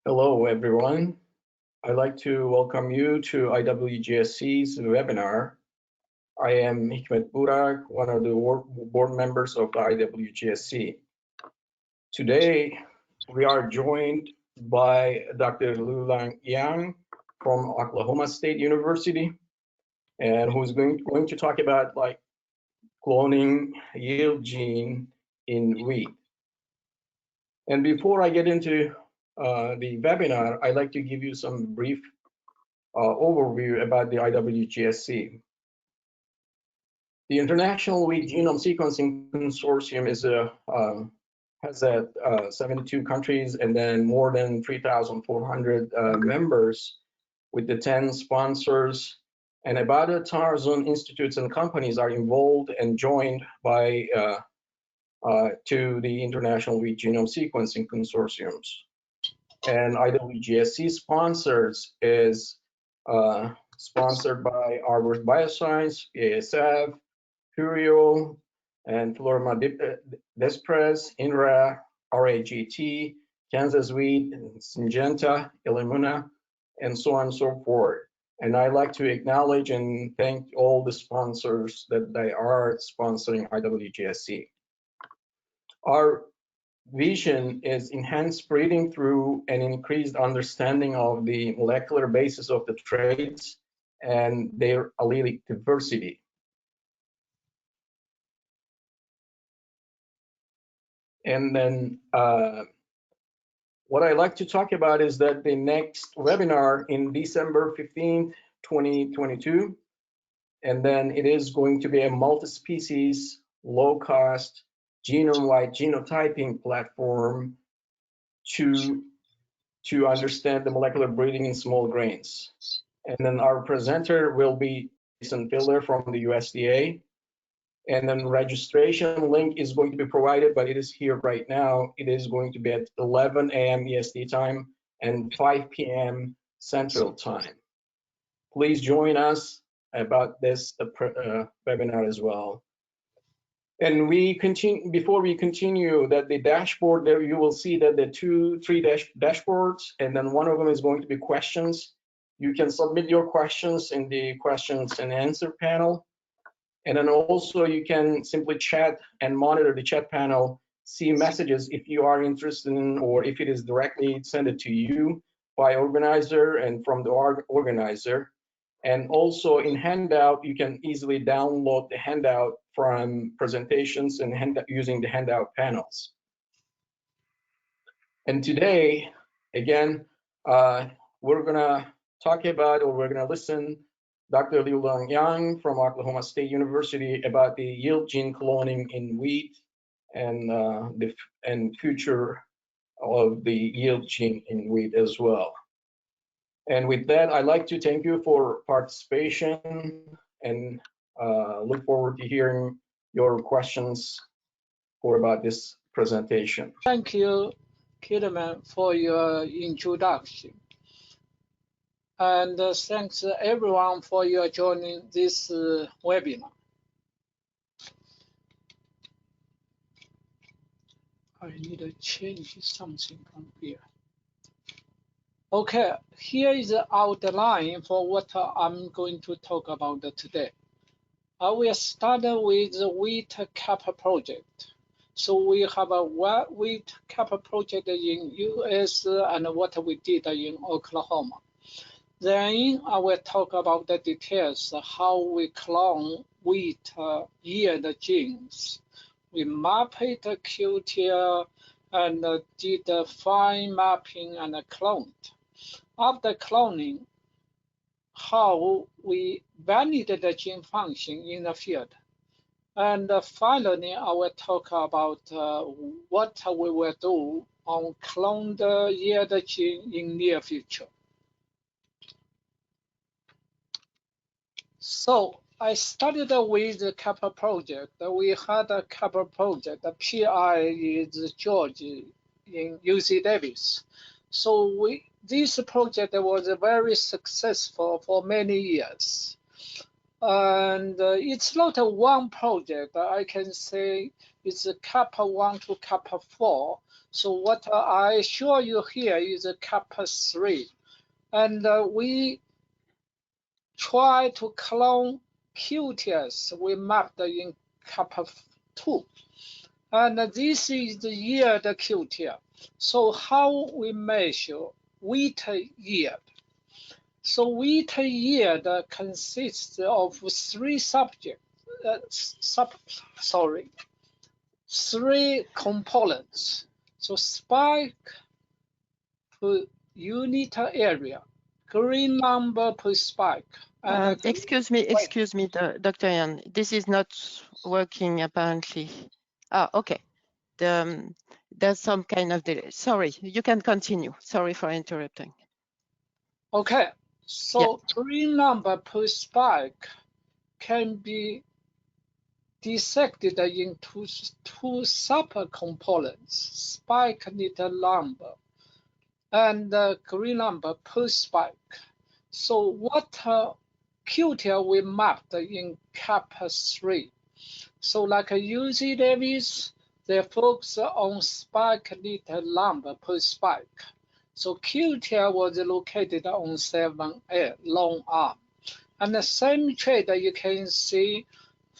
Hello, everyone. I'd like to welcome you to IWGSC's webinar. I am Hikmet Burak, one of the board members of the IWGSC. Today, we are joined by Dr. Liuling from Oklahoma State University, and who's going to talk about cloning yield gene in wheat. And before I get into the webinar, I'd like to give you some brief overview about the IWGSC. The International Wheat Genome Sequencing Consortium has 72 countries and then more than 3,400 members with the 10 sponsors, and about 1,000 institutes and companies are involved and joined by to the International Wheat Genome Sequencing Consortiums. And IWGSC sponsors is sponsored by Harvard Bioscience, ASF, Curio, and Florima Desprez, INRA, RAGT, Kansas Wheat, Syngenta, Illumina, and so on and so forth. And I'd like to acknowledge and thank all the sponsors that they are sponsoring IWGSC. Our vision is enhanced breeding through an increased understanding of the molecular basis of the traits and their allelic diversity. And then what I like to talk about is that the next webinar in December 15th, 2022, and then it is going to be a multi-species, low-cost, genome-wide genotyping platform to understand the molecular breeding in small grains. And then our presenter will be Jason Filler from the USDA. And then registration link is going to be provided, but it is here right now. It is going to be at 11 a.m. EST time and 5 p.m. Central time. Please join us about this webinar as well. And before we continue, that the dashboard there, you will see that the three dashboards, and then one of them is going to be questions. You can submit your questions in the questions and answer panel. And then also you can simply chat and monitor the chat panel, see messages if you are interested in, or if it is directly sent it to you by organizer and from the organizer. And also in handout, you can easily download the handout from presentations and using the handout panels. And today, again, we're gonna talk about, or we're gonna listen Dr. Liuling from Oklahoma State University about the yield gene cloning in wheat and the future of the yield gene in wheat as well. And with that, I'd like to thank you for participation and look forward to hearing your questions about this presentation. Thank you, Kidman, for your introduction. And thanks everyone for your joining this webinar. I need to change something from here. Okay, here is the outline for what I'm going to talk about today. I will start with the wheat cap project. So we have a wheat cap project in US and what we did in Oklahoma. Then I will talk about the details, how we clone wheat yield genes. We mapped QTL and did fine mapping and cloned. After cloning, how we validate the gene function in the field. And finally, I will talk about what we will do on cloned yield gene in near future. So I started with the CAPA project. We had a CAPA project. The PI is George in UC Davis. So this project was very successful for many years. And it's not one project. I can say it's a CAPA 1 to CAPA 4. So what I show you here is a kappa 3. And we try to clone QTS we mapped in kappa 2. And this is the yield QTL. So how we measure wheat yield? So wheat yield consists of three three components. So spike per unit area, green number per spike. And excuse me, Dr. Yan, this is not working apparently. Ah, okay. There's some kind of delay. Sorry, you can continue. Sorry for interrupting. Okay, so green number per spike can be dissected into two subcomponents, spike little number and green number per spike. So what QTL we mapped in kappa 3. So like UC Davis, they focus on spike little number per spike. So QTL was located on 7A long arm. And the same trait that you can see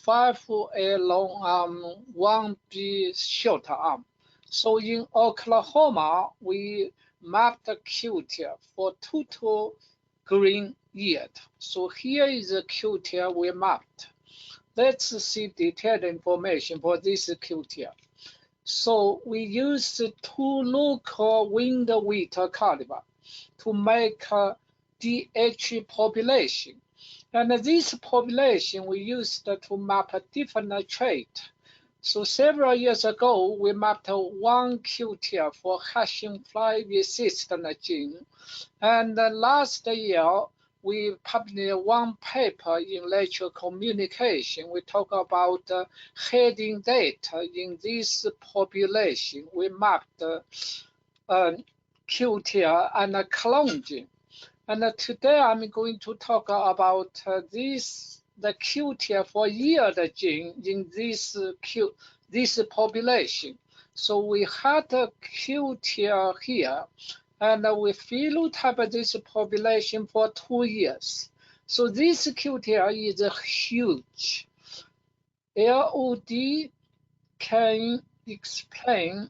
5A long arm, 1B short arm. So in Oklahoma, we mapped QTL for total green yield. So here is the QTL we mapped. Let's see detailed information for this QTL. So we used two local wind wheat caliber to make a DH population. And this population we used to map a different trait. So several years ago, we mapped one QTL for Hashing fly resistant gene. And last year, we published one paper in Nature Communication. We talk about heading data in this population. We mapped QTL and clone gene. And today I'm going to talk about the QTL for yield gene in this population. So we had a QTL here, and we phenotype this population for 2 years. So this QTL is huge. LOD can explain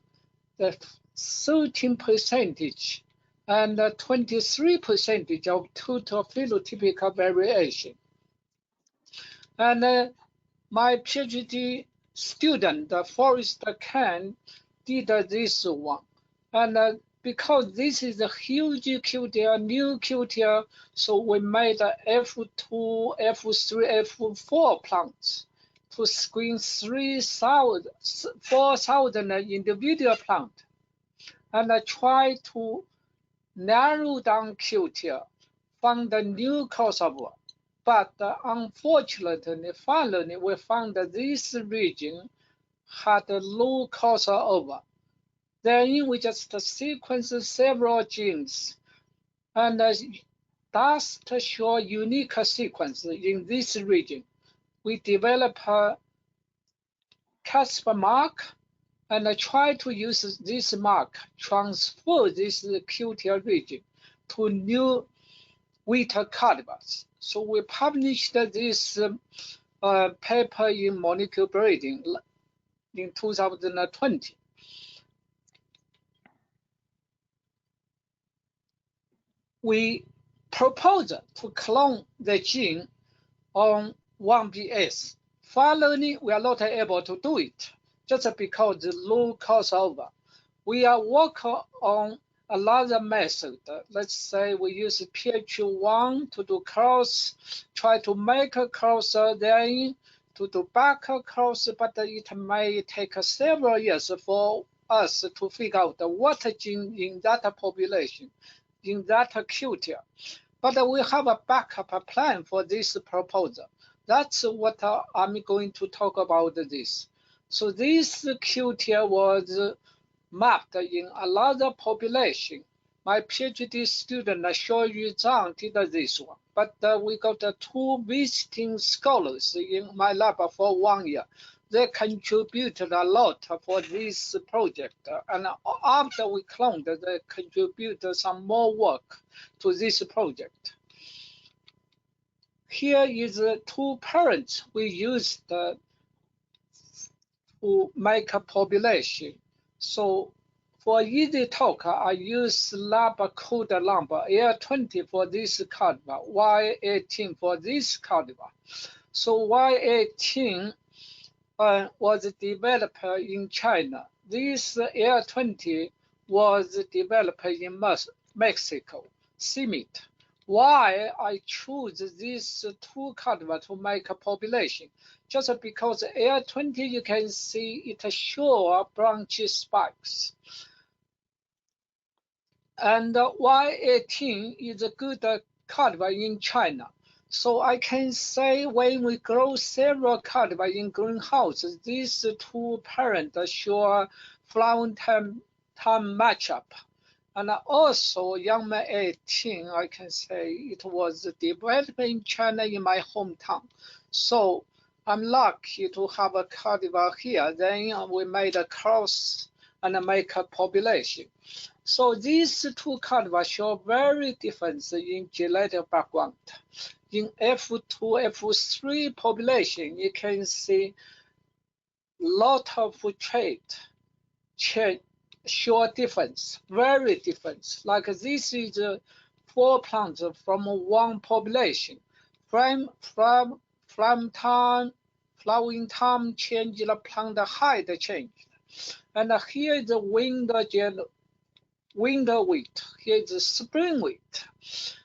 the 13% and 23% of total phenotypic variation. And my PhD student, Forrest Kahn, did this one. And because this is a huge QTL, new QTL, so we made F2, F3, F4 plants to screen 4,000 individual plants. And I try to narrow down QTL, found a new crossover. But unfortunately, finally, we found that this region had a low crossover. Then we just sequenced several genes, and thus to show unique sequence in this region. We developed a CRISPR mark, and I try to use this mark, transfer this QTL region to new wheat calibers. So we published this paper in Molecular Breeding in 2020. We proposed to clone the gene on 1BS. Finally, we are not able to do it just because the low crossover. We are working on another method. Let's say we use pH1 to do cross, try to make a cross, then to do back cross, but it may take several years for us to figure out what gene in that population, in that QTL. But we have a backup plan for this proposal. That's what I'm going to talk about this. So this QTL was mapped in another population. My PhD student, Xiaoyu Zhang, did this one. But we got two visiting scholars in my lab for 1 year. they contributed a lot for this project. And after we cloned, they contributed some more work to this project. Here is two parents we used to make a population. So for easy talk, I use lab code number L20 for this cultivar, Y18 for this cultivar. So Y18 was developed in China. This L20 was developed in Mexico, CIMIT. Why I choose these two cultivars to make a population? Just because L20 you can see it show branch spikes. And Y18 is a good cultivar in China. So I can say when we grow several cultivars in greenhouses, these two parents show flowering time matchup. And also Yangmei 18, I can say it was developed in China in my hometown. So I'm lucky to have a cultivar here. Then we made a cross and make a population. So these two cultivars show very difference in genetic background. In F2, F3 population, you can see lot of trait show difference, very difference. Like this is 4 plants from one population. From time, flowering time change, the plant height changed. And here is the winter wheat. Here is the spring wheat.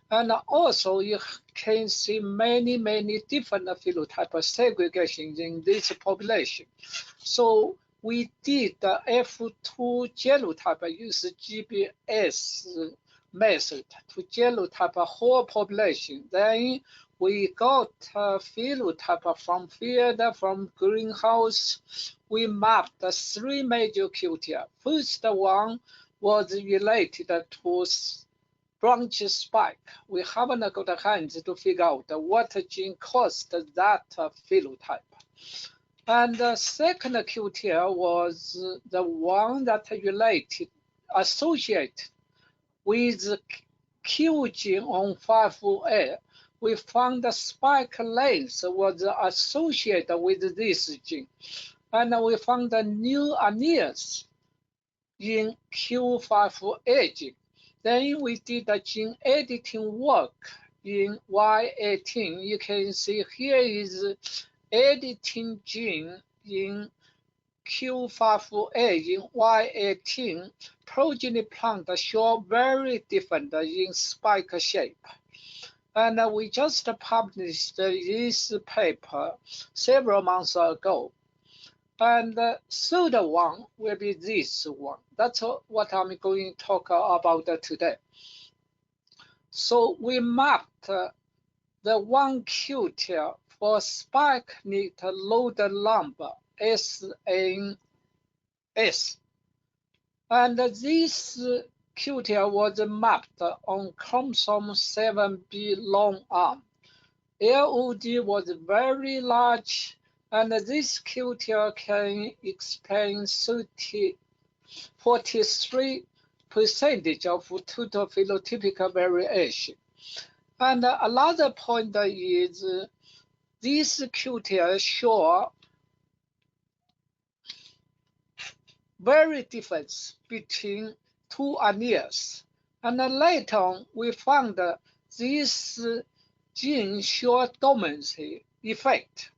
And also you can see many different phenotype segregations in this population. So we did the F2 genotype, use GPS method to genotype a whole population. Then we got phenotype from field, from greenhouse. We mapped the 3 major criteria. First one was related to branch spike. We haven't got a hands to figure out what gene caused that phenotype. And the second criteria was the one that related, associated with Q gene on 5A. We found the spike length was associated with this gene. And we found the new alleles in Q5A gene. Then we did the gene editing work in Y18. You can see here is editing gene in Q5A in Y18. Progeny plant show very different in spike shape. And we just published this paper several months ago. And the third one will be this one. That's what I'm going to talk about today. So we mapped the one criteria for spikelets load number SNS. And this criteria was mapped on chromosome 7b long arm. LOD was very large, and this criteria can explain 43% of total phenotypic variation. And another point is these criteria show very difference between two alleles. And later on, we found this gene show dominancy effect.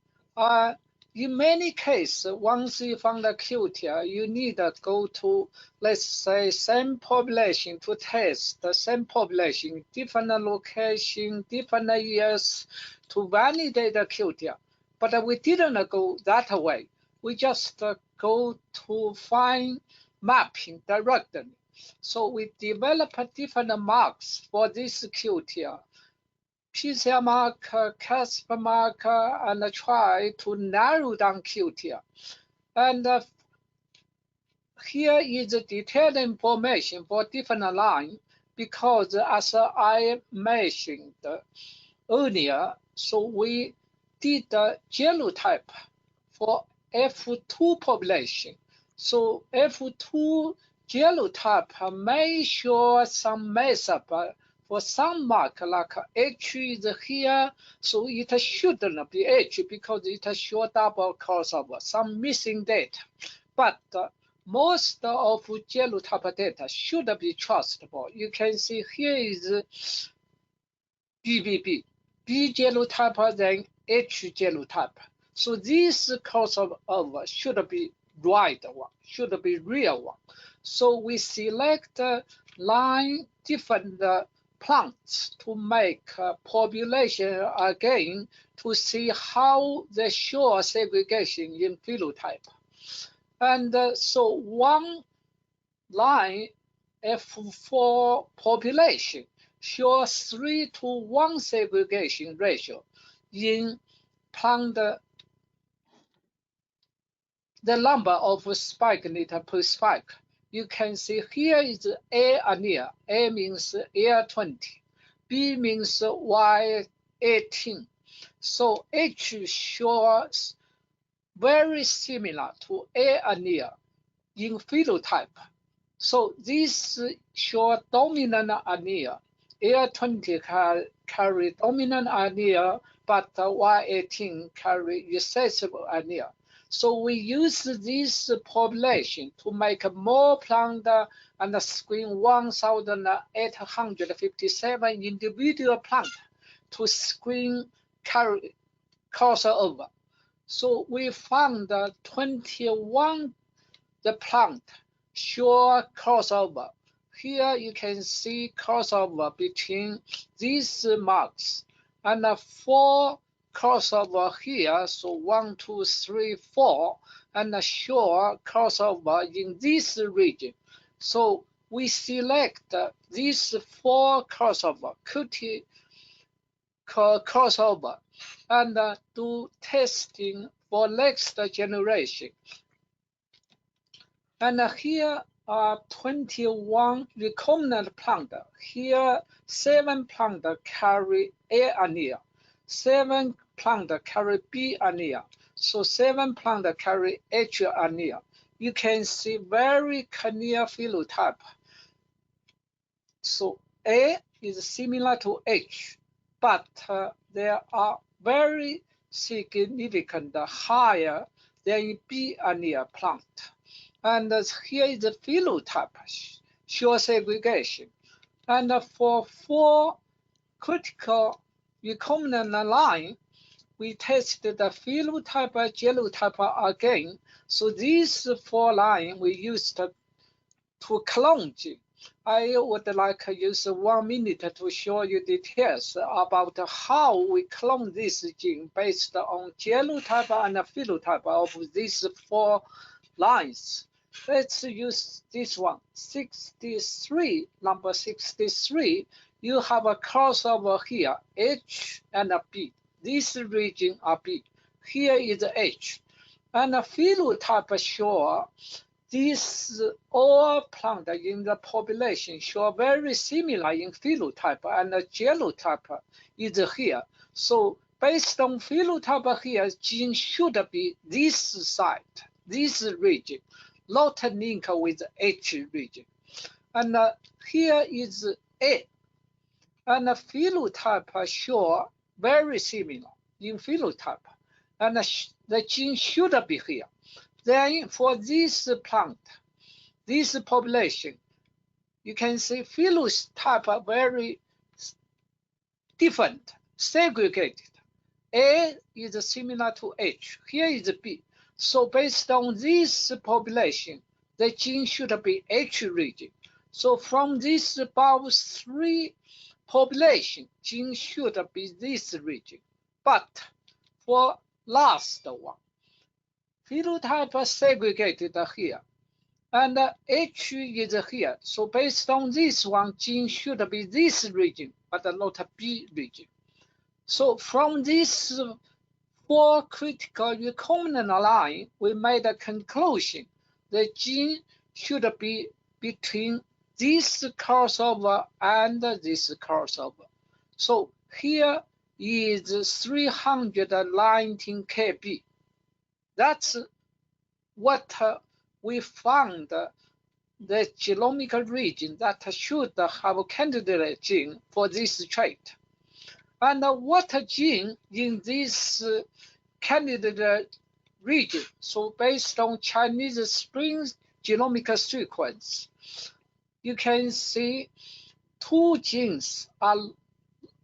In many cases, once you found a criteria, you need to go to, let's say, same population to test the same population, different location, different years to validate the criteria. But we didn't go that way. We just go to find mapping directly. So we develop different marks for this criteria. PCR marker, CRISPR marker, and try to narrow down criteria. And here is detailed information for different lines, because as I mentioned earlier, so we did the genotype for F2 population. So F2 genotype may show some mess up for some mark, like H is here, so it shouldn't be H because it shows double crossover, some missing data. But most of genotype data should be trustable. You can see here is BBB, B genotype, then H genotype. So this crossover should be right one, should be real one. So we select 9 different plants to make population again to see how they show segregation in phenotype. And so one line F4 population shows 3:1 segregation ratio in plant the number of spikelets per spike. You can see here is A allele. A means AR20. B means Y18. So H shows very similar to A allele in phenotype. So this shows dominant allele. AR20 carry dominant allele, but Y18 carry recessive allele. So we use this population to make more plant and screen 1,857 individual plants to screen crossover. So we found 21 the plant show crossover. Here you can see crossover between these marks and 4 crossover here. So 1, 2, 3, 4, and show crossover in this region. So we select these 4 crossover, crossover, and do testing for next generation. And here are 21 recombinant plant. Here 7 plant carry A allele, 7 plant carry B allele, so 7 plant carry H allele. You can see very clear phenotype. So A is similar to H, but there are very significant higher than B allele plant. And here is the phenotype, show segregation. And for 4 critical recombinant line, we tested the phenotype and genotype again. So these 4 lines we used to clone gene. I would like to use 1 minute to show you details about how we clone this gene based on genotype and phenotype of these 4 lines. Let's use this one, 63, number 63. You have a crossover here, H and a B. This region are B. Here is H. And the phenotype show these all plants in the population show very similar in phenotype, and the genotype is here. So based on phenotype here, gene should be this site, this region, not link with H region. And here is A. And the phenotype show very similar in phenotype. And the gene should be here. Then for this plant, this population, you can see phenotype are very different, segregated. A is similar to H. Here is B. So based on this population, the gene should be H region. So from this above 3 population, gene should be this region. But for last one, phenotype are segregated here, and H is here. So based on this one, gene should be this region, but not B region. So from this 4 critical recombinant line, we made a conclusion. The gene should be between this crossover and this crossover. So here is 319 kb. That's what we found the genomic region that should have a candidate gene for this trait. And what gene in this candidate region? So based on Chinese Spring genomic sequence, you can see 2 genes are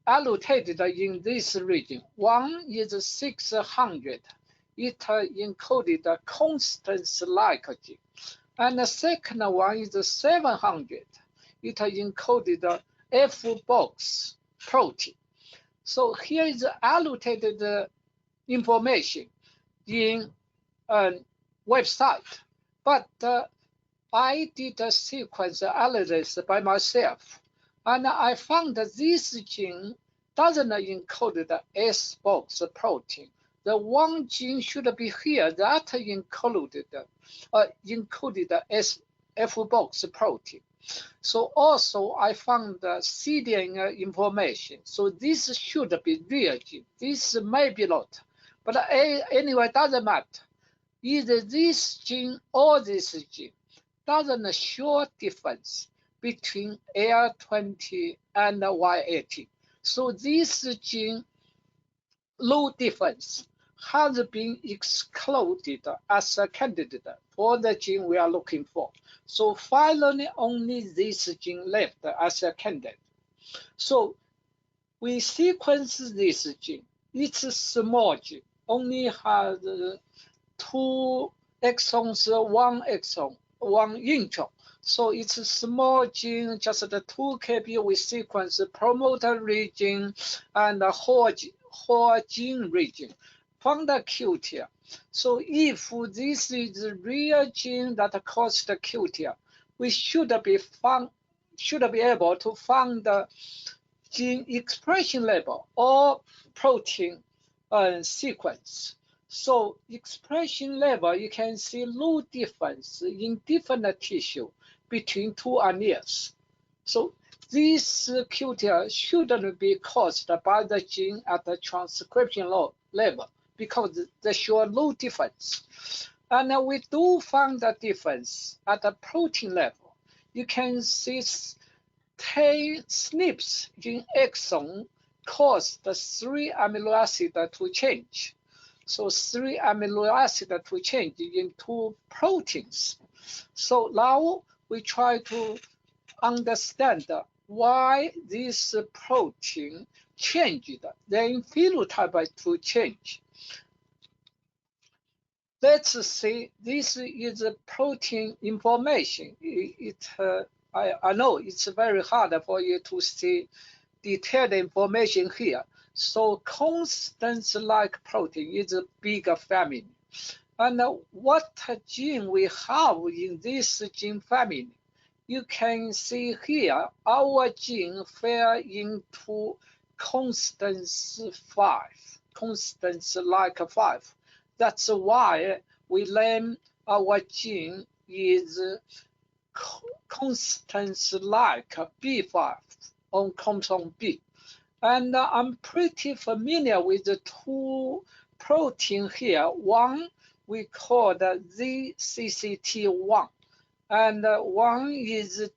allocated in this region. One is 600. It encoded a CONSTANS-like gene. And the second one is 700. It encoded a F-box protein. So here is allocated information in a website. But I did a sequence analysis by myself. And I found that this gene doesn't encode the S-box protein. The one gene should be here that encoded the F-box protein. So also I found the cDNA information. So this should be real gene. This may be not. But anyway, doesn't matter. Either this gene or this gene doesn't show difference between L20 and Y18. So this gene, low difference, has been excluded as a candidate for the gene we are looking for. So finally, only this gene left as a candidate. So we sequence this gene. It's a small gene, only has 2 exons, 1 exon, 1 intron. So it's a small gene, just the 2 kb. We sequence the promoter region and the whole gene region. Found acute here. So if this is the real gene that caused acute here, we should be able to find the gene expression level or protein sequence. So expression level, you can see low difference in different tissue between 2 alleles. So this QTL shouldn't be caused by the gene at the transcription level because they show low difference. And we do find the difference at the protein level. You can see 10 SNPs in exon cause the 3 amino acid to change. So 3 amino acid to change into proteins. So now we try to understand why this protein changed, then phenotype to change. Let's see, this is protein information. I know it's very hard for you to see detailed information here. So CONSTANS-like protein is a bigger family. And what gene we have in this gene family? You can see here, our gene fell into CONSTANS-5, CONSTANS-like 5. That's why we name our gene is CONSTANS-like B5 on chromosome B. And I'm pretty familiar with the 2 proteins here. One we call the ZCCT1, and one is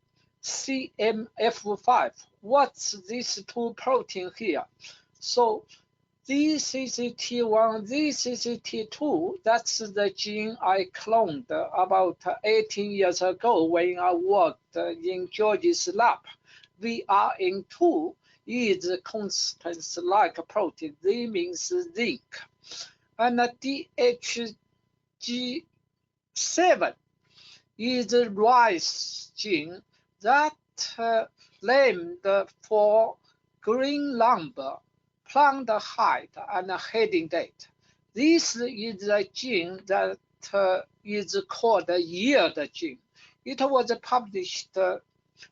CMF5. What's these 2 proteins here? So ZCCT1, ZCCT2, that's the gene I cloned about 18 years ago when I worked in George's lab. VRN2 is CONSTANS-like protein. Z means zinc. And DHG7 is a rice gene that named for green lumber, plant height, and heading date. This is a gene that is called the yield gene. It was published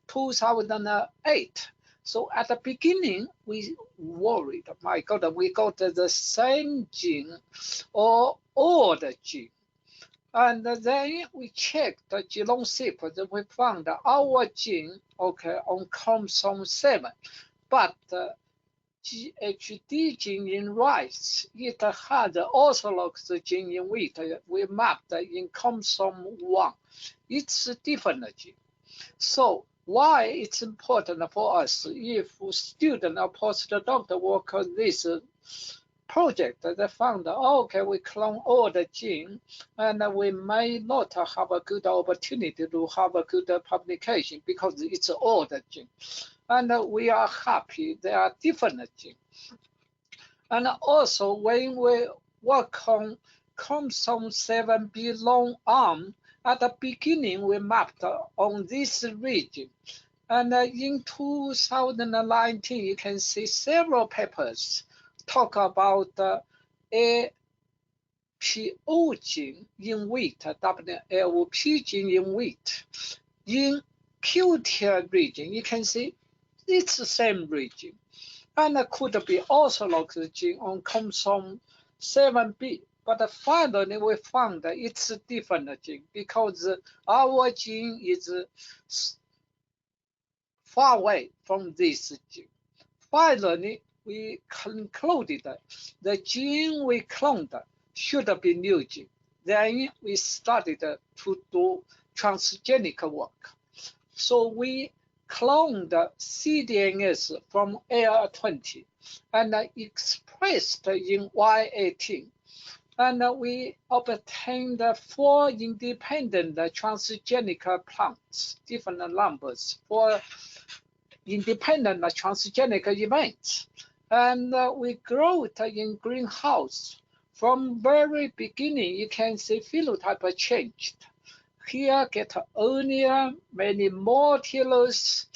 2008. So at the beginning, we worried, my God, we got the same gene or the gene. And then we checked the genome sequence and we found our gene, okay, on chromosome 7. But GHD gene in rice. It had orthologue gene in wheat. We mapped in chromosome 1. It's a different gene. So why it's important for us if student or postdoctoral work on this project, they found, okay, we clone all the gene and we may not have a good opportunity to have a good publication because it's all the gene. And we are happy they are different genes. And also when we work on chromosome 7b long arm, at the beginning we mapped on this region. And in 2019, you can see several papers talk about APO gene in wheat, WLP gene in wheat. In Q-tier region, you can see it's the same region. And it could be orthologue gene on chromosome 7b. But finally, we found that it's a different gene because our gene is far away from this gene. Finally, we concluded that the gene we cloned should be new gene. Then we started to do transgenic work. So we cloned cDNAs from AR20 and expressed in Y18. And we obtained 4 independent transgenic plants, different numbers for independent transgenic events. And we grew it in greenhouse. From very beginning, you can see phenotype changed. Here get earlier, many more telomeres,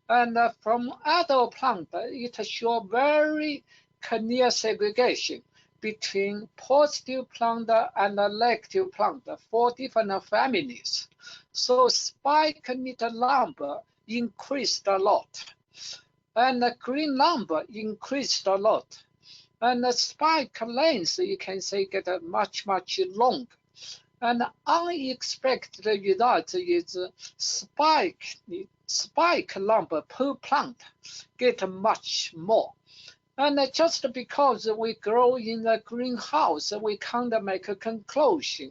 and from adult plant, it shows very clear segregation between positive plant and negative plant for different families. So spikelets number increased a lot, and the green number increased a lot, and the spike length you can say get much longer. And unexpected result is spike number per plant get much more. And just because we grow in the greenhouse, we can't make a conclusion.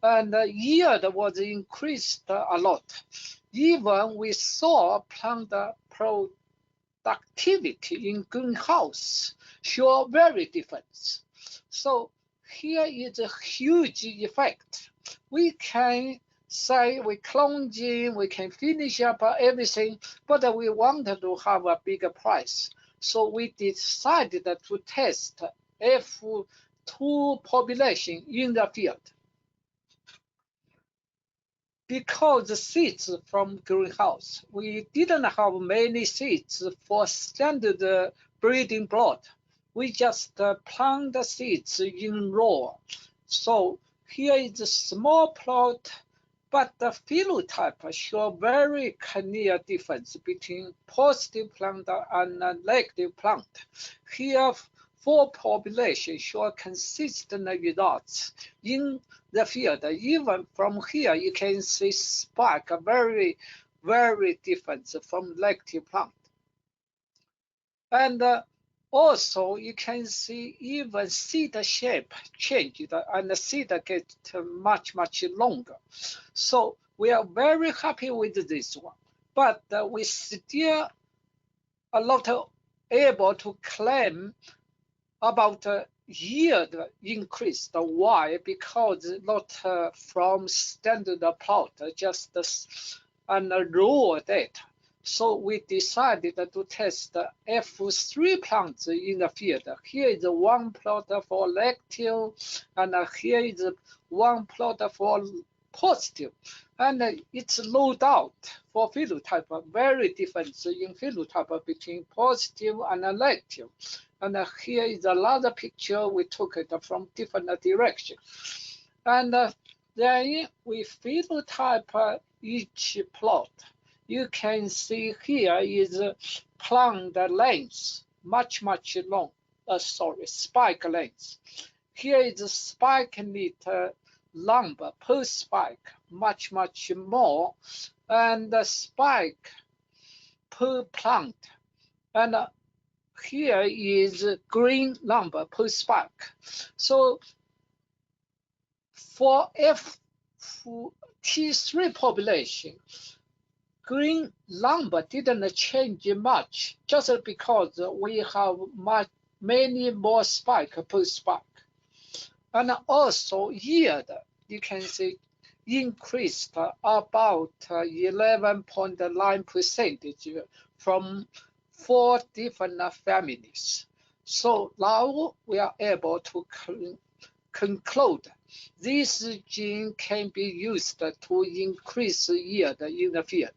And the yield was increased a lot. Even we saw plant productivity in greenhouse show very different. So here is a huge effect. We can say we clone gene, we can finish up everything, but we wanted to have a bigger price. So we decided to test F2 population in the field. Because the seeds from greenhouse, we didn't have many seeds for standard breeding plot. We just plant the seeds in raw. So here is a small plot, but the phenotype show very clear difference between positive plant and negative plant. Here, 4 populations show consistent results in the field. Even from here, you can see spike very different from negative plant. And also, you can see even seed shape changed and the seed get much longer. So we are very happy with this one, but we still are not able to claim about yield increased. Why? Because not from standard plot, just and raw data. So we decided to test F3 plants in the field. Here is one plot for negative, and here is one plot for positive. And it's load out for phenotype, very different in phenotype between positive and negative. And here is another picture. We took it from different direction. And then we phenotype each plot. You can see here is plant length, much long. Spike length. Here is spikelet number per spike, much more, and the spike per plant. And here is green number per spike. So for T3 population, green number didn't change much, just because we have many more spike per spike. And also yield, you can see, increased about 11.9% from 4 different families. So now we are able to conclude this gene can be used to increase yield in the field.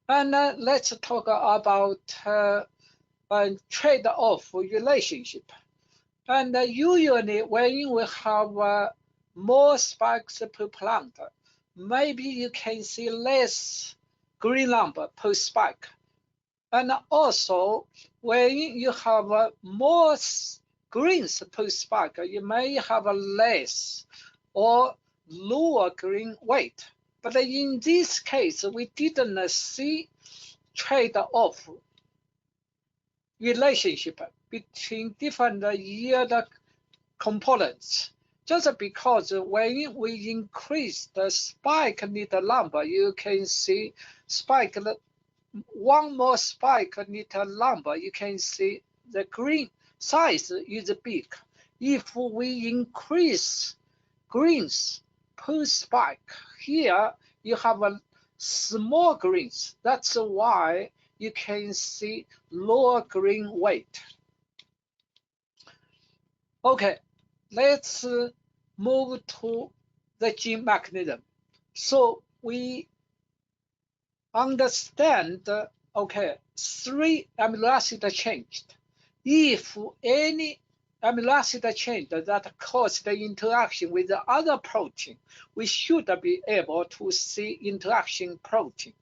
And let's talk about trade-off relationship. And usually when we have more spikes per plant, maybe you can see less green number per spike. And also when you have more greens per spike, you may have less or lower green weight. But in this case, we didn't see trade-off relationship between different yield components. Just because when we increase the spikelets number, you can see one more spikelets number, you can see the green size is big. If we increase greens per spike, here you have a small greens. That's why you can see lower green weight. Okay, let's move to the gene mechanism. So we understand, okay, 3 amino acids changed. If any amino acid change that cause the interaction with the other protein, we should be able to see interaction protein.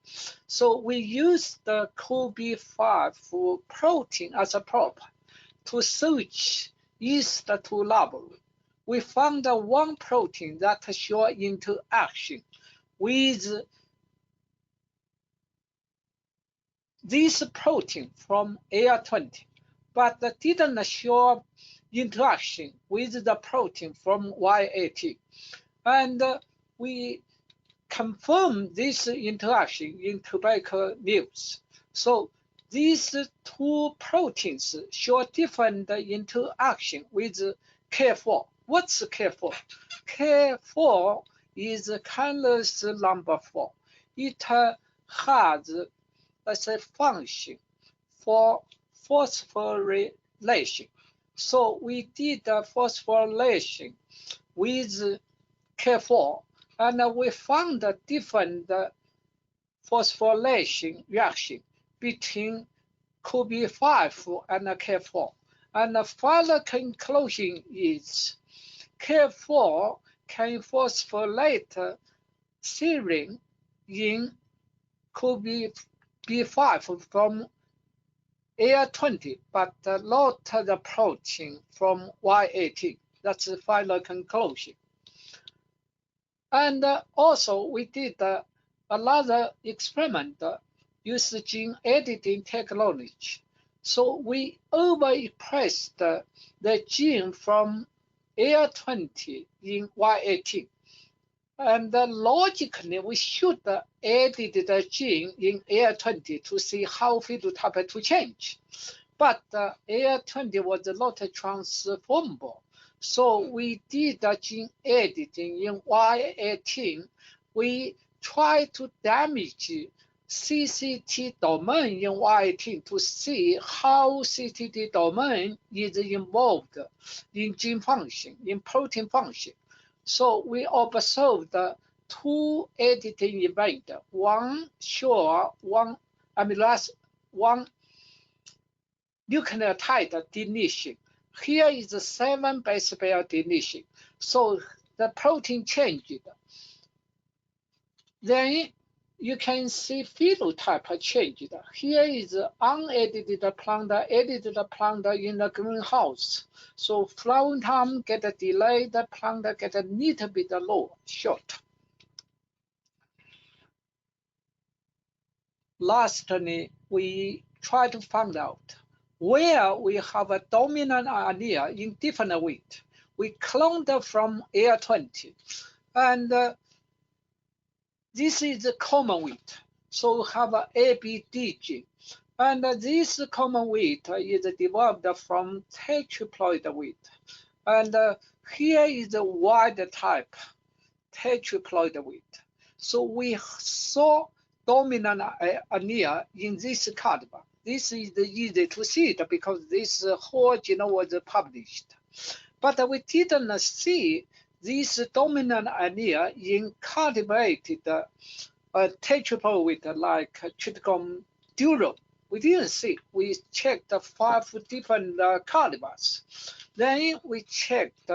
So we use the CoB5 protein as a probe to search yeast to library. We found one protein that shows interaction with this protein from AR20, but didn't show interaction with the protein from Y18. And we confirm this interaction in tobacco news. So these 2 proteins show different interaction with K4. What's K4? K4 is kinase number 4. It has a function for phosphorylation. So we did phosphorylation with K4, and we found a different phosphorylation reaction between CoB5 and K4. And the final conclusion is K4 can phosphorylate serine in CoB5 from AR20, but not the protein from Y18. That's the final conclusion. And also we did another experiment using gene editing technology. So we overexpressed the gene from AR20 in Y18. And logically, we should edit the gene in AR20 to see how phenotype to change. But AR20 was not transformable. So we did the gene editing in Y18. We tried to damage CCT domain in Y18 to see how CCT domain is involved in gene function, in protein function. So we observed 2 editing events. One show one amino acid, one nucleotide deletion. Here is the 7 base pair deletion. So the protein changed. Then you can see phenotype changed. Here is unedited plant, edited plant in the greenhouse. So flowering time get delayed, the plant get a little bit low, short. Lastly, we try to find out where we have a dominant allele in different weight. We cloned from AR20, and this is the common weight. So we have a ABD gene. And this common weight is derived from tetraploid weight. And here is the wild type tetraploid weight. So we saw dominant allele in this cultivar. This is easy to see it because this whole genome was published. But we didn't see this dominant allele in cultivated tetraploid weight like Triticum durum. We didn't see. We checked 5 different cultivars. Then we checked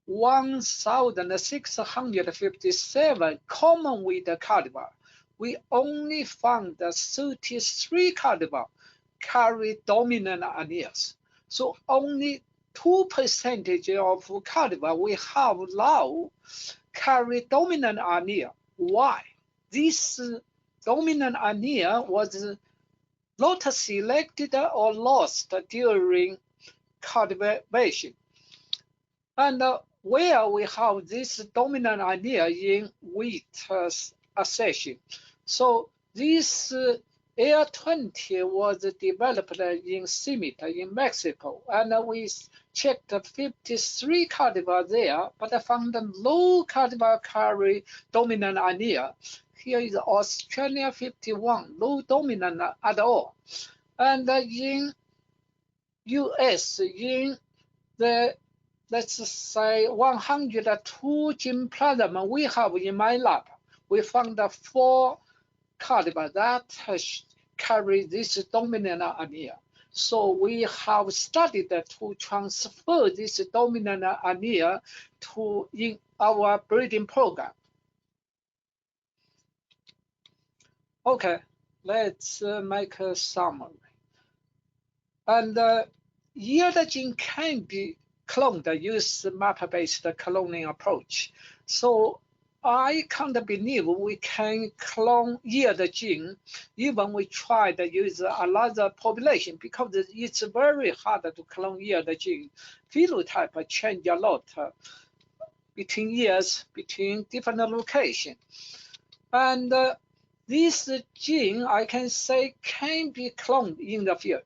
1,657 common weight cultivar. We only found 33 cultivar carry dominant alleles. So only 2% of cultivar we have now carry dominant allele. Why? This dominant allele was not selected or lost during cultivation. And where we have this dominant allele in wheat accession. So this AR20 was developed in CIMIT in Mexico, and we checked 53 cultivar there, but I found no cultivar carry dominant allele. Here is Australia 51, no dominant at all. And in US, in the, let's say 102 gene plasm we have in my lab, we found 4 cultivar that carry this dominant allele. So we have studied to transfer this dominant allele to in our breeding program. Okay, let's make a summary. And yield gene can be cloned using map-based cloning approach. So I can't believe we can clone yield gene even we try to use another population because it's very hard to clone yield gene. Phenotype change a lot between years, between different locations. And this gene, I can say, can be cloned in the field,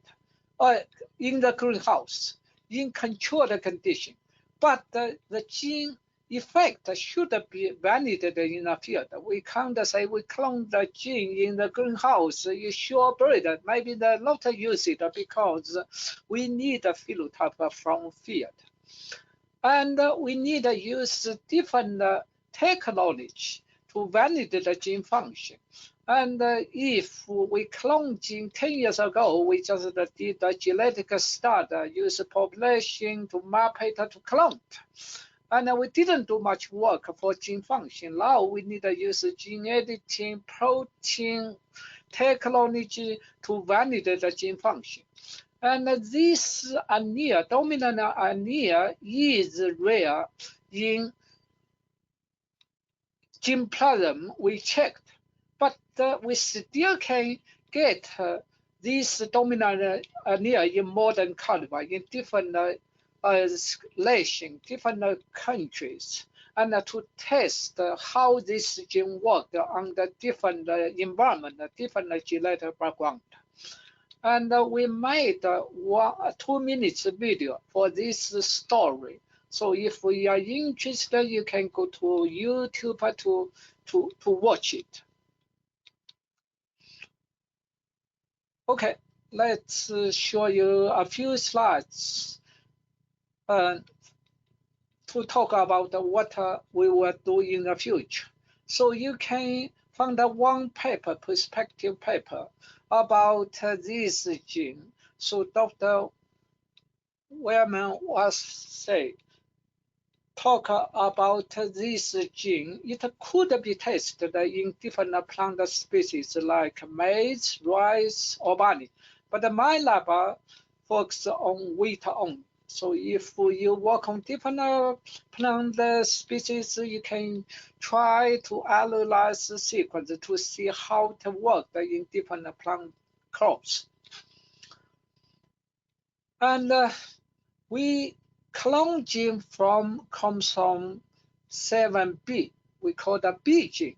in the greenhouse, in controlled condition. But the gene effect should be validated in the field. We can't say we clone the gene in the greenhouse, you sure breed. Maybe they not use it because we need a phenotype from field. And we need to use different technology to validate the gene function. And if we clone gene 10 years ago, we just did a genetic study, use population to map it to clone. And we didn't do much work for gene function. Now we need to use gene editing, protein technology to validate the gene function. And this allele, dominant allele, is rare in gene plasm we checked, but we still can get this dominant allele in modern cultivar in different nations, different countries, and to test how this gene works under different environment, different genetic background. And we made a 2 minutes video for this story. So if we are interested, you can go to YouTube to watch it. Okay, let's show you a few slides to talk about what we will do in the future. So you can find one paper, perspective paper, about this gene. So Dr. Wehrman was talk about this gene. It could be tested in different plant species like maize, rice, or barley. But my lab focuses on wheat only. So if you work on different plant species, you can try to analyze the sequence to see how it works in different plant crops. And we clone gene from chromosome 7b, we call the B gene,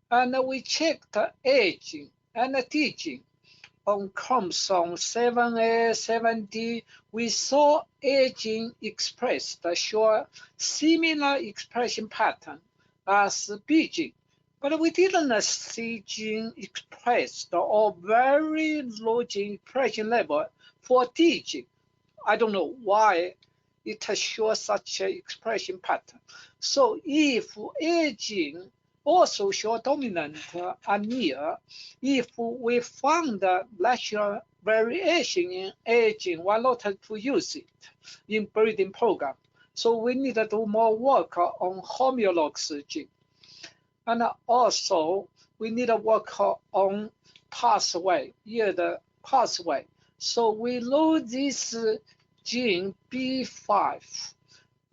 and we check the A gene and the D gene. On chromosome 7a, 7d, we saw A gene expressed show similar expression pattern as B gene, but we didn't see gene expressed or very low gene expression level for D gene. I don't know why it shows such an expression pattern. So if A gene also show dominant allele, if we found the natural variation in A gene, why not to use it in breeding program? So we need to do more work on homologous gene. And also we need to work on pathway, the pathway. So we know this gene B5,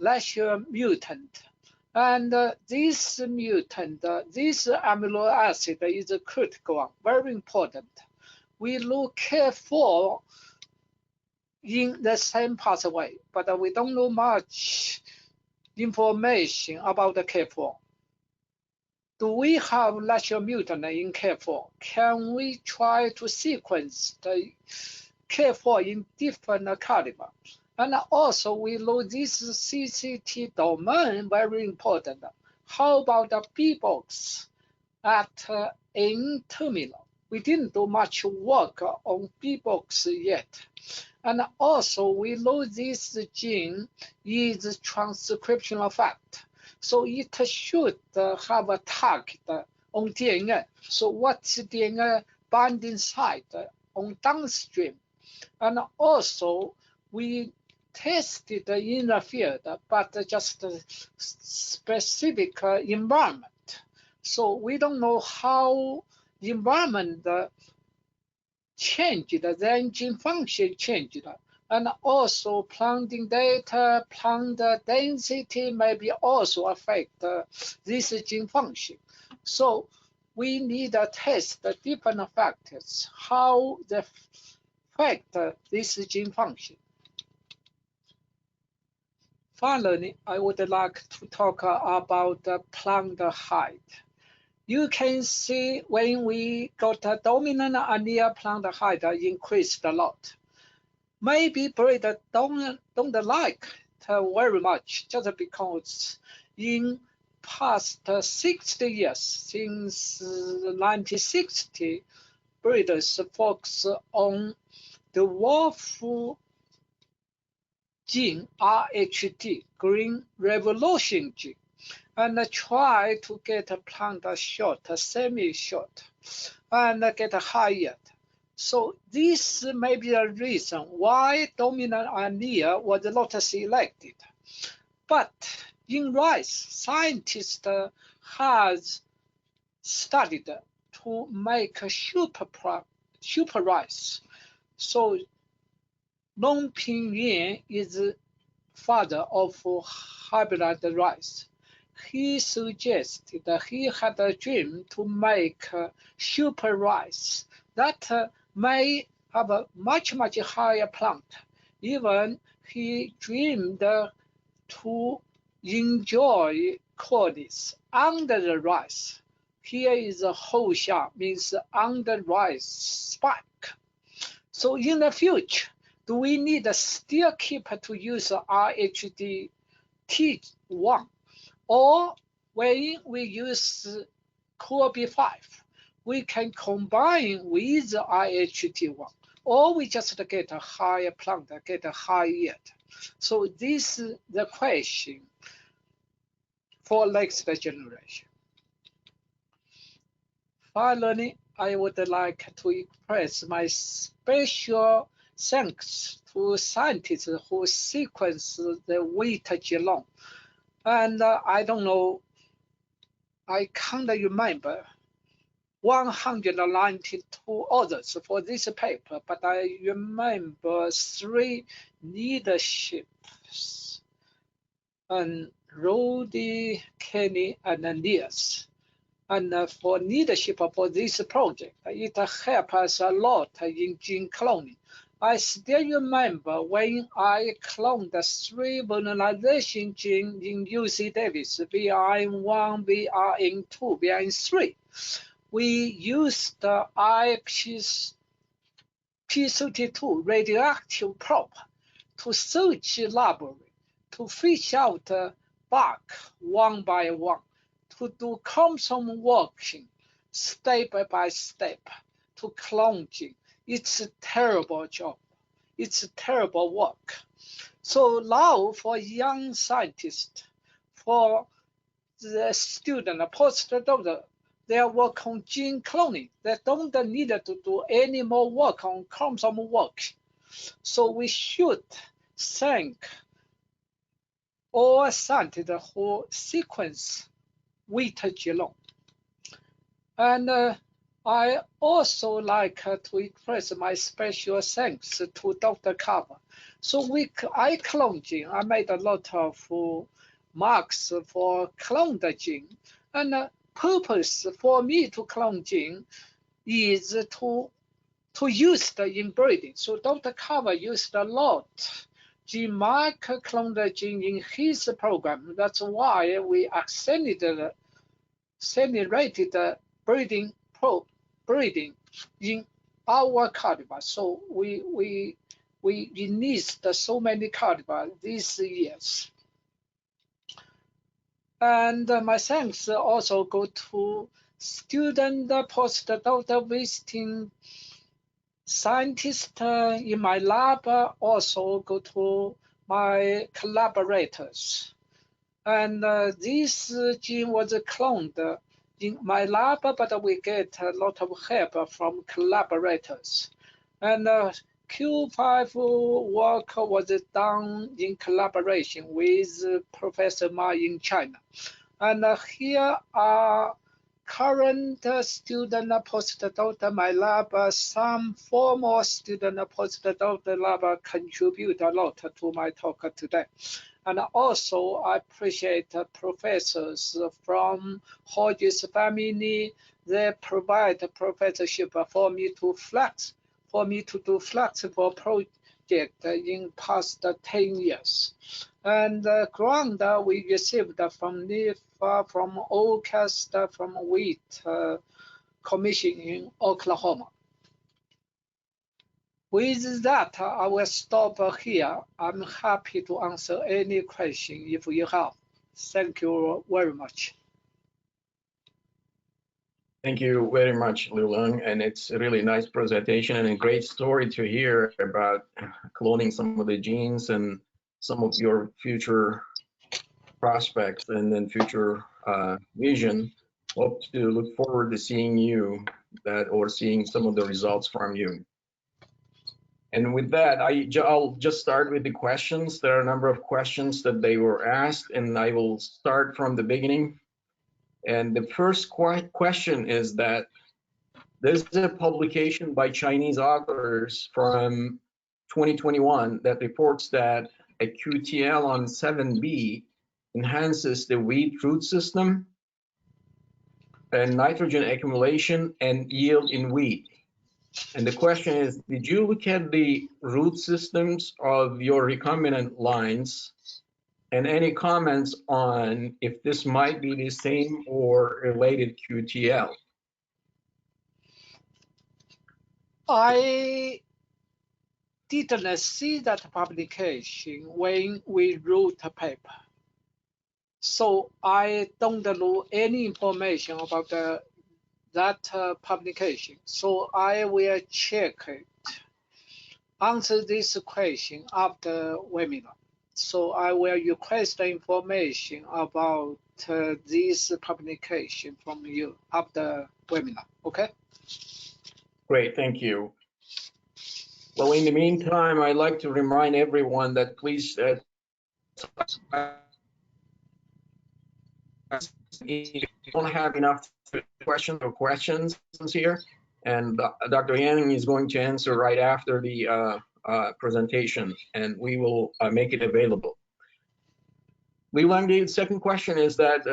natural mutant. And this mutant, this amino acid is a critical one, very important. We look careful in the same pathway, but we don't know much information about the K4. Do we have natural mutant in K4? Can we try to sequence the K4 in different caliber? And also we know this CCT domain very important. How about the B box at N terminal? We didn't do much work on B box yet. And also we know this gene is transcriptional fact. So it should have a target on DNA. So what's DNA binding site on downstream? And also we tested in the field, but just a specific environment. So we don't know how environment changed, then gene function changed. And also planting data, plant density maybe also affect this gene function. So we need to test the different factors, how they affect this gene function. Finally, I would like to talk about the plant height. You can see when we got a dominant allele, plant height increased a lot. Maybe breeders don't like it very much, just because in past 60 years, since 1960, breeders focus on the dwarf gene RHD, green revolution gene, and try to get a plant short, semi-short, and get a high yield. So this may be a reason why dominant allele was not selected. But in rice, scientists has studied to make super rice. So Long Pingyuan is father of hybrid rice. He suggested that he had a dream to make super rice that may have a much higher plant. Even he dreamed to enjoy colonies under the rice. Here is a Hoxia, means under rice spike. So in the future, do we need to still keep to use RHD T1? Or when we use core B5, we can combine with IHT1, or we just get a higher plant, get a high yield. So this is the question for next generation. Finally, I would like to express my special thanks to scientists who sequence the wheat genome. And I don't know, I can't remember 192 others for this paper, but I remember 3 leaderships, and Rody, Kenny, and Niels. and for leadership for this project. It helped us a lot in gene cloning. I still remember when I cloned the 3 vulneralization gene in UC Davis, VRN1, VRN2, VRN3. We used the P32 radioactive probe to search library, to fish out bug one by one, to do chromosome working step by step, to clone gene. It's a terrible job. It's a terrible work. So now for young scientists, for the student, postdoctoral, they work on gene cloning. They don't need to do any more work on chromosome work. So we should thank all scientists who sequence wheat genome. And I also like to express my special thanks to Dr. Carver. So I cloned gene. I made a lot of marks for cloned gene. And the purpose for me to clone gene is to use the inbreeding. So Dr. Carver used a lot gene mark cloned gene in his program. That's why we accelerated breeding in our cultivar. So we released so many cultivar these years. And my thanks also go to student, postdoctoral visiting scientists in my lab, also go to my collaborators. And this gene was cloned in my lab, but we get a lot of help from collaborators. And Q5 work was done in collaboration with Professor Ma in China. And here are current student postdoctoral my lab. Some former student postdoctoral lab contribute a lot to my talk today. And also, I appreciate professors from Hodges family. They provide professorship for me to do flexible project in past 10 years. And the grant we received from NIFA, from OCAST, from WHEAT Commission in Oklahoma. With that, I will stop here. I'm happy to answer any question if you have. Thank you very much. Thank you very much, Liuling, and it's a really nice presentation and a great story to hear about cloning some of the genes and some of your future prospects and then future vision. Hope to look forward to seeing you or seeing some of the results from you. And with that, I'll just start with the questions. There are a number of questions that they were asked, and I will start from the beginning. And the first question is that there's a publication by Chinese authors from 2021 that reports that a QTL on 7B enhances the wheat root system and nitrogen accumulation and yield in wheat. And the question is, did you look at the root systems of your recombinant lines, and any comments on if this might be the same or related QTL? I didn't see that publication when we wrote the paper. So I don't know any information about that publication. So I will check it, answer this question after webinar. So I will request the information about this publication from you after webinar, okay? Great, thank you. Well, in the meantime, I'd like to remind everyone that please if you don't have enough questions here, and Dr. Yang is going to answer right after the presentation, and we will make it available. Liuling, the second question is that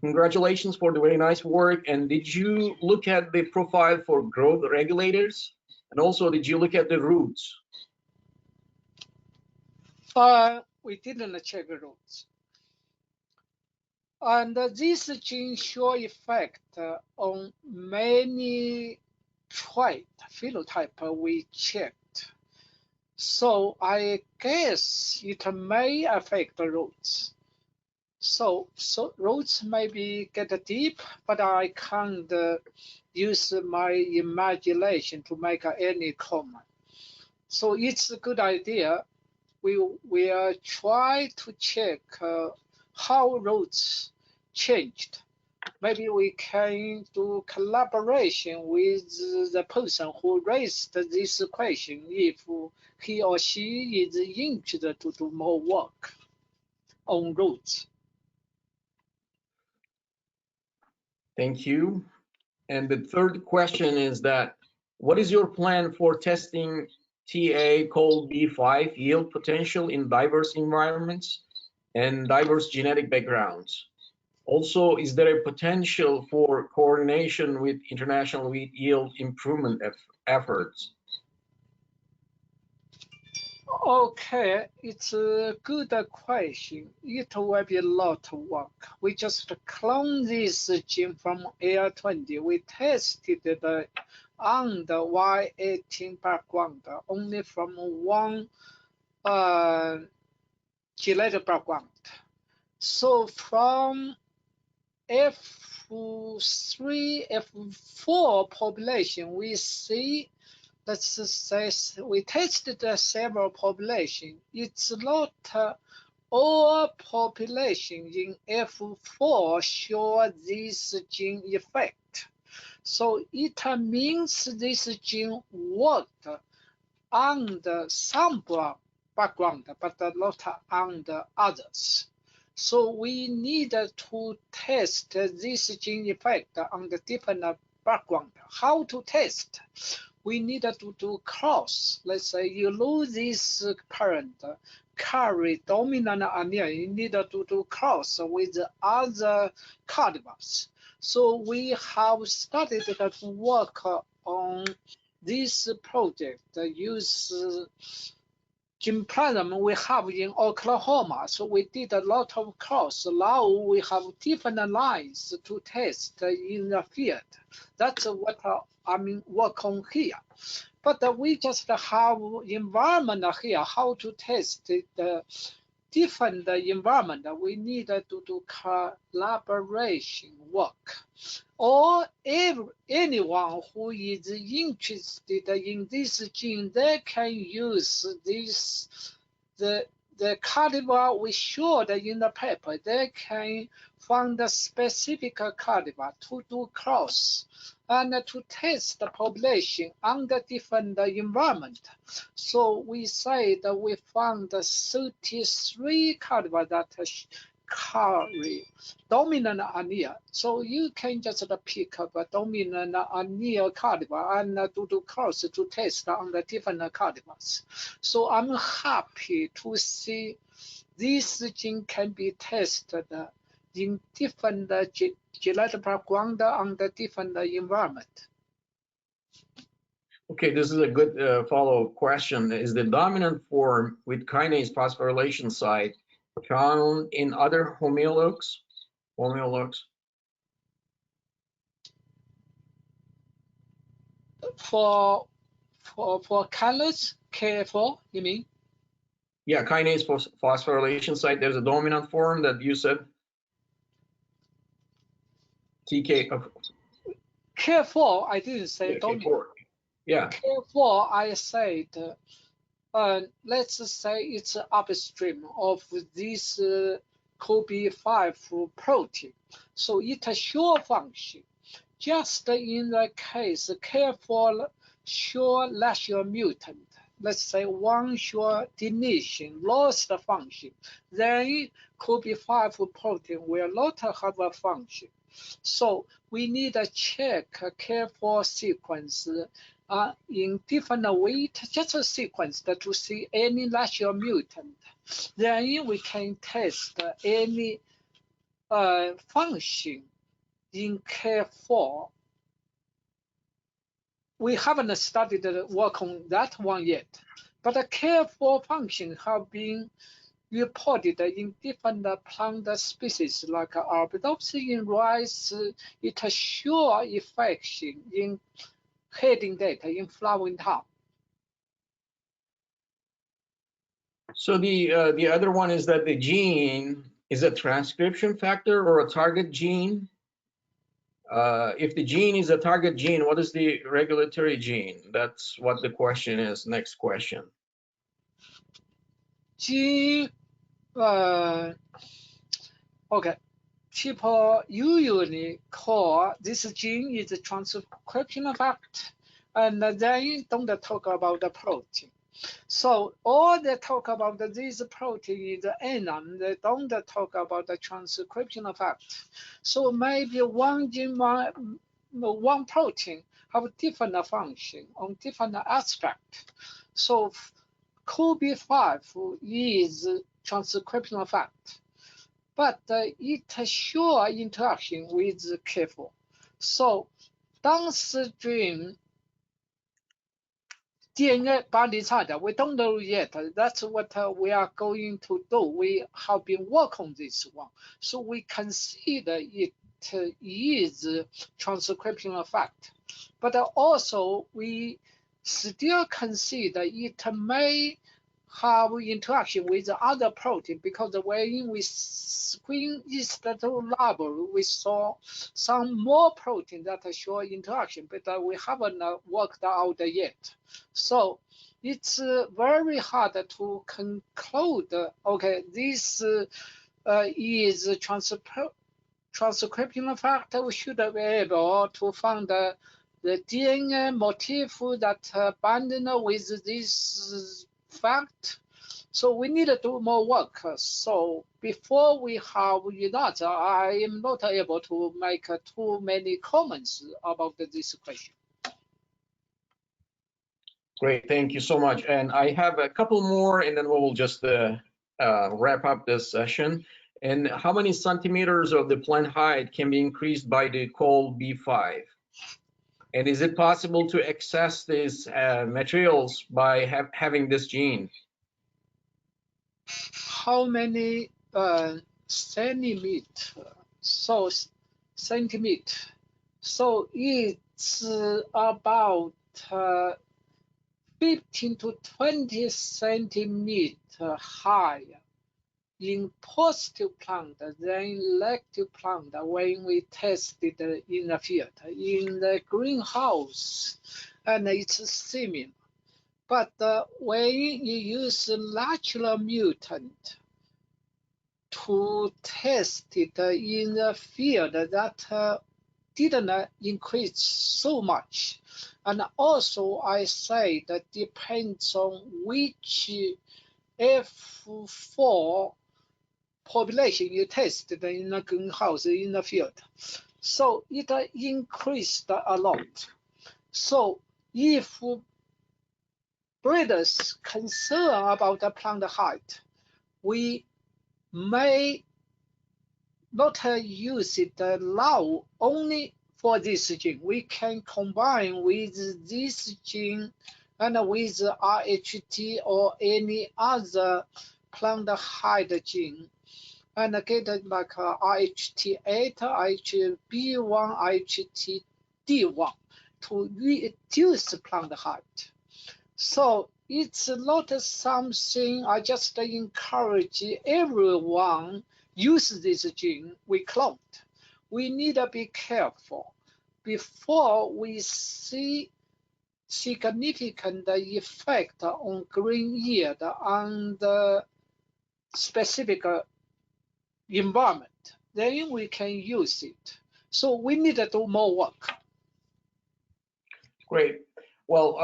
Congratulations for the very nice work. And did you look at the profile for growth regulators? And also, did you look at the roots? We didn't check roots. And this gene show effect on many trait phenotype we checked. So I guess it may affect the roots. So roots maybe get deep, but I can't use my imagination to make any comment. So it's a good idea. We will try to check how roots changed. Maybe we can do collaboration with the person who raised this question if he or she is interested to do more work on roots. Thank you. And the third question is that, what is your plan for testing TA called B5 yield potential in diverse environments and diverse genetic backgrounds? Also, is there a potential for coordination with international wheat yield improvement efforts? Okay, it's a good question. It will be a lot of work. We just cloned this gene from AR20. We tested it on the Y18 background, only from one genetic background. So from F3, F4 population, we see, let's say we tested several populations. It's not all population in F4 show this gene effect. So it means this gene worked on some background, but not on the others. So we need to test this gene effect on the different background. How to test? We need to do cross. Let's say you lose this parent, carry dominant allele, you need to do cross with other cultivars. So we have started to work on this project, use gene platform we have in Oklahoma. So we did a lot of cross. Now we have different lines to test in the field. That's what I mean work on here. But we just have environment here, how to test the different environment. We need to do collaboration work. Or anyone who is interested in this gene, they can use this, the cultivar we showed in the paper. They can find a specific cultivar to do cross and to test the population under different environment. So we say that we found 33 cultivars that carry dominant allele. So you can just pick up a dominant allele cultivar and do cross to test on the different cultivars. So I'm happy to see this gene can be tested in different genetic background on the different environment. Okay, this is a good follow-up question. Is the dominant form with kinase phosphorylation site found in other homologues? For kinase K4, you mean? Yeah, kinase phosphorylation site. There's a dominant form that you said. TK. K4, I didn't say Yeah, dominant. K4. Yeah. K4, I said, let's say it's upstream of this CoB5 protein. So it has sure function. Just in the case K4 sure less mutant, let's say one sure deletion, lost the function, then CoB5 protein will not have a function. So we need to check K4 sequence in different weight, just a sequence to see any natural mutant. Then we can test any function in K4. We haven't started the work on that one yet, but the K4 function have been reported in different plant species like Arabidopsis in rice. It has sure effects in heading data in flowering time. So the other one is that the gene is a transcription factor or a target gene. If the gene is a target gene, what is the regulatory gene? That's what the question is. Next question. Gene, okay. People usually call this gene is a transcription factor, and then don't talk about the protein. So all they talk about this protein is enzyme. They don't talk about the transcription factor. So maybe one gene, one protein have different function on different aspect. So CoB5 is transcription factor, but it has sure interaction with K4. So downstream DNA binding site, we don't know yet. That's what we are going to do. We have been working on this one. So we consider it is transcription factor. But also we still consider it may have interaction with other protein, because when we screen histology library, we saw some more protein that show interaction, but we haven't worked out yet. So it's very hard to conclude, okay, this is transcription factor. We should be able to find the DNA motif that binding with this fact. So we need to do more work. So before we have results, I am not able to make too many comments about this question. Great, thank you so much. And I have a couple more, and then we'll just wrap up this session. And how many centimeters of the plant height can be increased by the CoB5? And is it possible to access these materials by having this gene? How many centimeter? So centimeter. So it's about 15 to 20 centimeter higher in positive plant than negative plant when we tested in the field. In the greenhouse, and it's similar. But when you use natural mutant to test it in the field, that didn't increase so much. And also I say that depends on which F4 population you tested in the greenhouse in the field. So it increased a lot. So if breeders concerned about the plant height, we may not use it now only for this gene. We can combine with this gene and with RHT or any other plant height gene, and get like RHT8, RHB1, RHTD1 to reduce plant height. So it's not something I just encourage everyone use this gene we cloned. We need to be careful before we see significant effect on green yield and the specific environment. Then we can use it. So we need to do more work. Great. Well,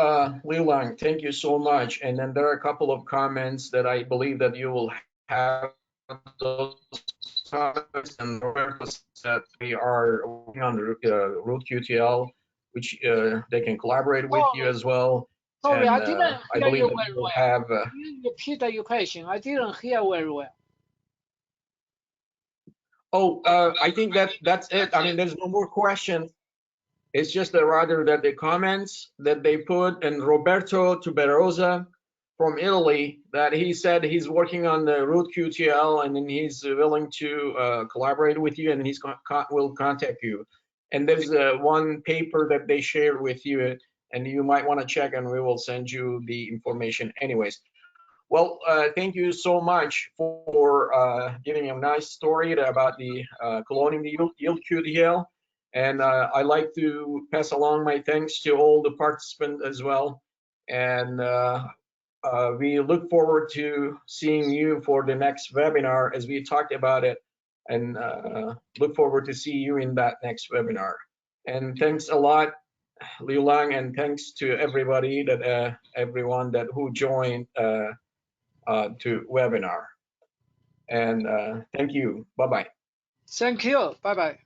Liuling, thank you so much. And then there are a couple of comments that I believe that you will have those comments, and that we are working on Root QTL, which they can collaborate with you as well. Sorry, and, I didn't hear believe you that very we'll well. have, Can you repeat your question? I didn't hear very well. Oh, I think that's it. I mean, there's no more questions. It's just rather that the comments that they put, and Roberto Tuberosa from Italy, that he said he's working on the root QTL and then he's willing to collaborate with you and he's will contact you. And there's one paper that they shared with you and you might want to check and we will send you the information anyways. Well, thank you so much for giving a nice story about the cloning the yield QTL. And I'd like to pass along my thanks to all the participants as well. And we look forward to seeing you for the next webinar as we talked about it. And look forward to see you in that next webinar. And thanks a lot, Liuling, and thanks to everybody that everyone that who joined to webinar. And thank you. Bye-bye. Thank you. Bye-bye.